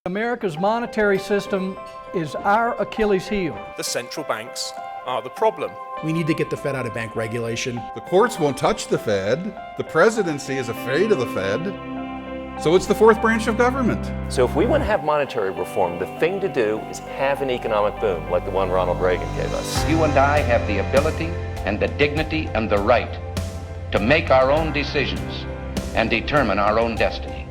America's monetary system is our Achilles heel. The central banks are the problem. We need to get the Fed out of bank regulation. The courts won't touch the Fed. The presidency is afraid of the Fed. So it's the fourth branch of government. So if we want to have monetary reform, the thing to do is have an economic boom like the one Ronald Reagan gave us. You and I have the ability and the dignity and the right to make our own decisions and determine our own destiny.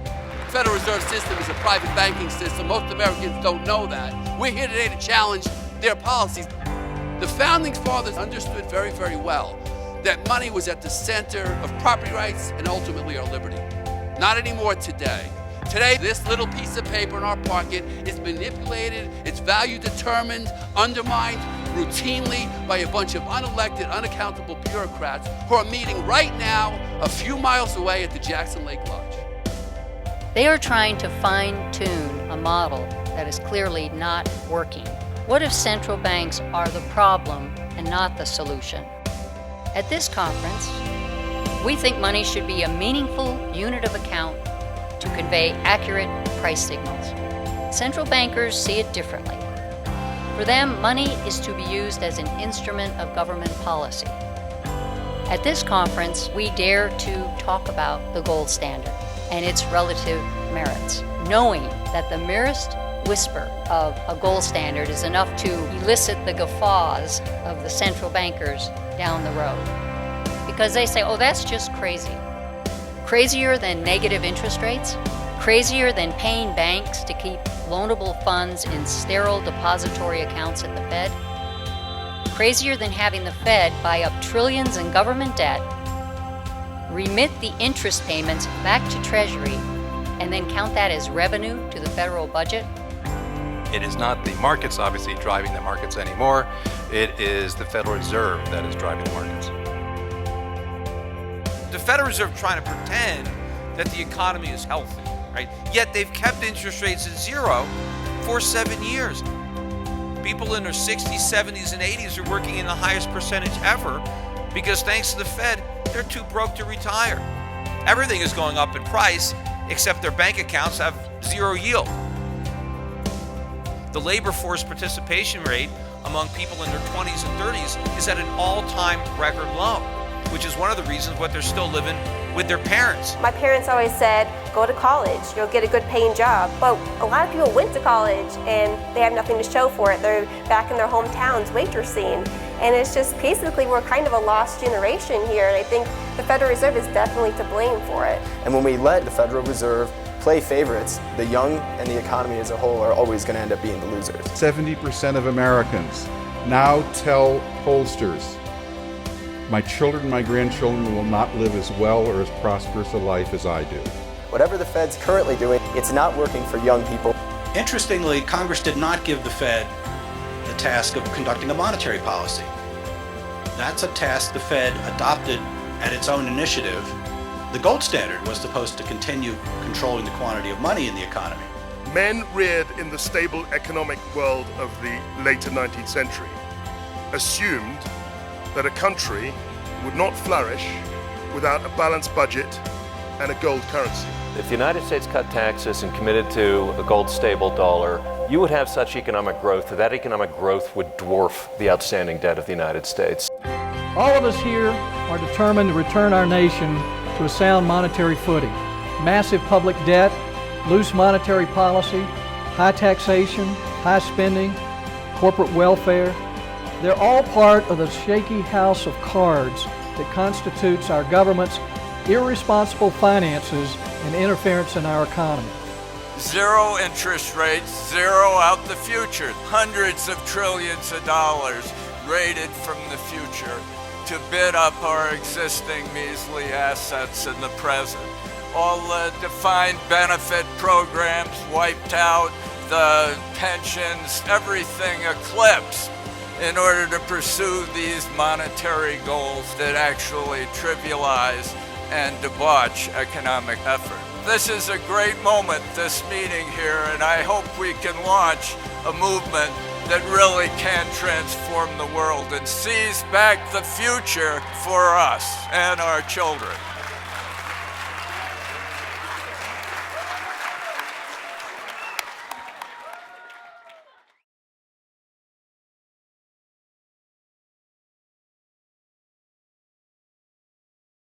The Federal Reserve System is a private banking system. Most Americans don't know that. We're here today to challenge their policies. The Founding Fathers understood very, very well that money was at the center of property rights and ultimately our liberty. Not anymore today. Today, this little piece of paper in our pocket is manipulated, its value determined, undermined routinely by a bunch of unelected, unaccountable bureaucrats who are meeting right now a few miles away at the Jackson Lake Lodge. They are trying to fine-tune a model that is clearly not working. What if central banks are the problem and not the solution? At this conference, we think money should be a meaningful unit of account to convey accurate price signals. Central bankers see it differently. For them, money is to be used as an instrument of government policy. At this conference, we dare to talk about the gold standard and its relative merits, knowing that the merest whisper of a gold standard is enough to elicit the guffaws of the central bankers down the road. Because they say, oh, that's just crazy. Crazier than negative interest rates? Crazier than paying banks to keep loanable funds in sterile depository accounts at the Fed? Crazier than having the Fed buy up trillions in government debt, remit the interest payments back to Treasury, and then count that as revenue to the federal budget? It is not the markets, obviously, driving the markets anymore. It is the Federal Reserve that is driving the markets. The Federal Reserve trying to pretend that the economy is healthy, right? Yet they've kept interest rates at zero for 7 years. People in their 60s, 70s, and 80s are working in the highest percentage ever because thanks to the Fed, they're too broke to retire. Everything is going up in price except their bank accounts have zero yield. The labor force participation rate among people in their 20s and 30s is at an all-time record low, which is one of the reasons why they're still living with their parents. My parents always said, go to college, you'll get a good paying job. But a lot of people went to college and they have nothing to show for it. They're back in their hometowns waitressing. And it's just basically we're kind of a lost generation here. And I think the Federal Reserve is definitely to blame for it. And when we let the Federal Reserve play favorites, the young and the economy as a whole are always going to end up being the losers. 70% of Americans now tell pollsters, my children, my grandchildren will not live as well or as prosperous a life as I do. Whatever the Fed's currently doing, it's not working for young people. Interestingly, Congress did not give the Fed the task of conducting a monetary policy. That's a task the Fed adopted at its own initiative. The gold standard was supposed to continue controlling the quantity of money in the economy. Men reared in the stable economic world of the later 19th century assumed that a country would not flourish without a balanced budget and a gold currency. If the United States cut taxes and committed to a gold-stable dollar, you would have such economic growth that economic growth would dwarf the outstanding debt of the United States. All of us here are determined to return our nation to a sound monetary footing. Massive public debt, loose monetary policy, high taxation, high spending, corporate welfare. They're all part of the shaky house of cards that constitutes our government's irresponsible finances and interference in our economy. Zero interest rates, zero out the future. Hundreds of trillions of dollars raided from the future to bid up our existing measly assets in the present. All the defined benefit programs wiped out, the pensions, everything eclipsed in order to pursue these monetary goals that actually trivialize and debauch economic effort. This is a great moment, this meeting here, and I hope we can launch a movement that really can transform the world and seize back the future for us and our children.